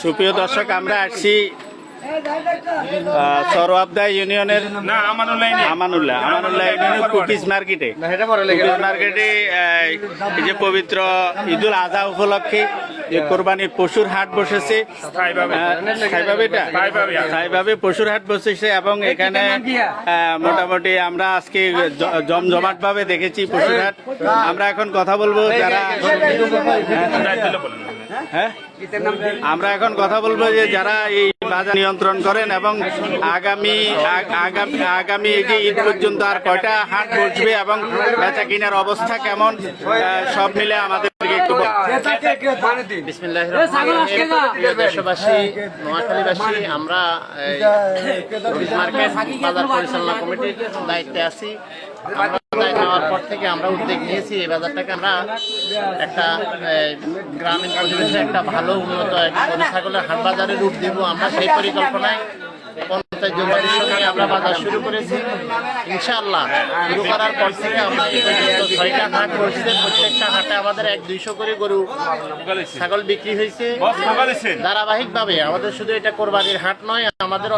সুপ্রিয় দর্শক, আমরা আসছি সরওয়াবদা ইউনিয়নের আমানুল্লাহ ইউনিয়নের কুকিজ মার্কেটে এই যে পবিত্র ঈদুল আজহা উপলক্ষে যে কোরবানির পশুর হাট বসেছে, স্থায়ীভাবে পশুর হাট বসেছে এবং এখানে মোটামুটি আমরা আজকে জমজমাট ভাবে দেখেছি পশুর হাট। আমরা এখন কথা বলবো যারা আমরা এখন কথা বলবো যে যারা এই বাজার নিয়ন্ত্রণ করেন এবং আগামী ঈদ পর্যন্ত আর কয়টা হাট বসবে এবং বেচা কিনার অবস্থা কেমন, সব মিলে আমাদেরকে একটু বিসমিল্লাহির রহমানির রহিম। দেশবাসী, নোয়াখালীবাসী, আমরা মার্কেট বাজার পরিচালনা কমিটির দায়িত্বে আছি। আমরা দায়িত্ব নেওয়ার পর থেকে আমরা উদ্যোগ নিয়েছি এই বাজারটাকে আমরা একটা গ্রামীণ পরিবেশে একটা ভালো উন্নত গরু ছাগলের হাট বাজারে রূপ দেব। আমরা সেই পরিকল্পনায় 50 জুলাইয়ের সঙ্গে আমরা বাজার শুরু করেছি। ইনশাআল্লাহ শুরু করার পর থেকে আমরা এই পর্যন্ত 6টা হাট করছি। প্রত্যেকটা হাটে আমাদের 100-200 করে গরু ছাগল বিক্রি হয়েছে ধারাবাহিকভাবে। আমাদের শুধু এটা কোরবানির হাট নয়, আমাদের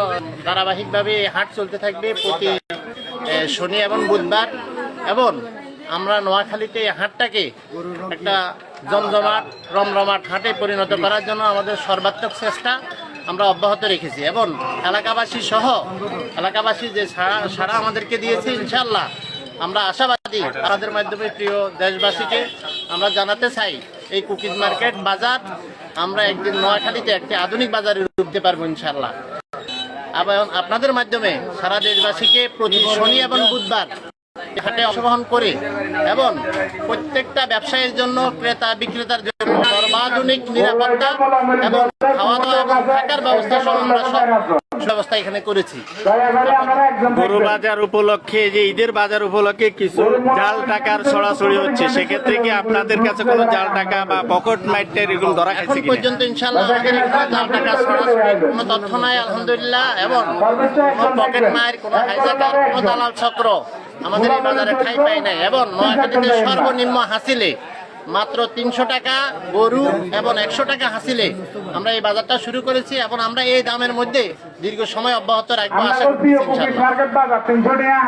ধারাবাহিকভাবে এই হাট চলতে থাকবে প্রতি শনি এবং বুধবার। এবং আমরা নোয়াখালীতে এই হাটটাকে একটা জমজমাট রমরমাট হাটে পরিণত করার জন্য আমাদের সর্বাত্মক চেষ্টা আমরা অব্যাহত রেখেছি। এবং এলাকাবাসী যে সাড়া আমাদেরকে দিয়েছে, ইনশাআল্লাহ আমরা আশাবাদী। আমাদের মাধ্যমে প্রিয় দেশবাসীকে আমরা জানাতে চাই, এই কুকিজ মার্কেট বাজার আমরা একদিন নোয়াখালীতে একটি আধুনিক বাজারে রূপ দিতে পারবো ইনশাআল্লাহ। এবং আপনাদের মাধ্যমে সারা দেশবাসীকে প্রতি শনি এবং বুধবার হাটে অংশগ্রহণ করে এবং প্রত্যেকটা ব্যবসায়ীর জন্য, ক্রেতা বিক্রেতার জন্য সর্বাধুনিক নিরাপত্তা এবং খাওয়া দাওয়া এবং থাকার ব্যবস্থা সহ আমরা সব ব্যবস্থা এখানে করেছি। গরু বাজার উপলক্ষে, যে ঈদের বাজার উপলক্ষে কিছু জাল টাকার ছড়াছড়ি হচ্ছে, সেক্ষেত্রে কি আপনাদের কাছে কোনো জাল টাকা বা পকেট মাইটের এরকম ধরা এখন পর্যন্ত ইনশাআল্লাহ আমাদের এখানে জাল টাকা ছড়াছড়ির কোনো তথ্য নাই আলহামদুলিল্লাহ। এবং কোনো পকেট মাইর, কোনো হাইজাকার, কোনো দালাল চক্র আমাদের এই বাজারে ঠাঁই পায় নাই। এবং নোয়াখালীতে সর্বনিম্ন হাসিলে মাত্র 300 টাকা গরু এবং 100 টাকা হাসিলে আমরা এই বাজারটা শুরু করেছি। এবং আমরা এই দামের মধ্যে দীর্ঘ সময় অব্যাহত রাখবো আশা করছি ইনশাআল্লাহ।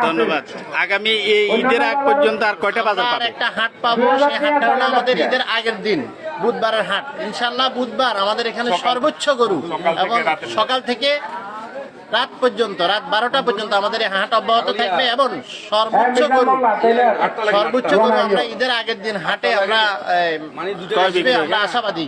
ধন্যবাদ। আগামী এই ঈদের আগ পর্যন্ত আর কয়টা বাজার পাবেন? একটা হাট পাবো, সেই হাটটা হলো আমাদের ঈদের আগের দিন বুধবারের হাট। ইনশাআল্লাহ বুধবার আমাদের এখানে সর্বোচ্চ গরু এবং সকাল থেকে রাত পর্যন্ত, রাত 12টা পর্যন্ত আমাদের এই হাট অব্যাহত থাকবে। এবং সর্বোচ্চ গরু আমরা ঈদের আগের দিন হাটে আমরা আশাবাদী।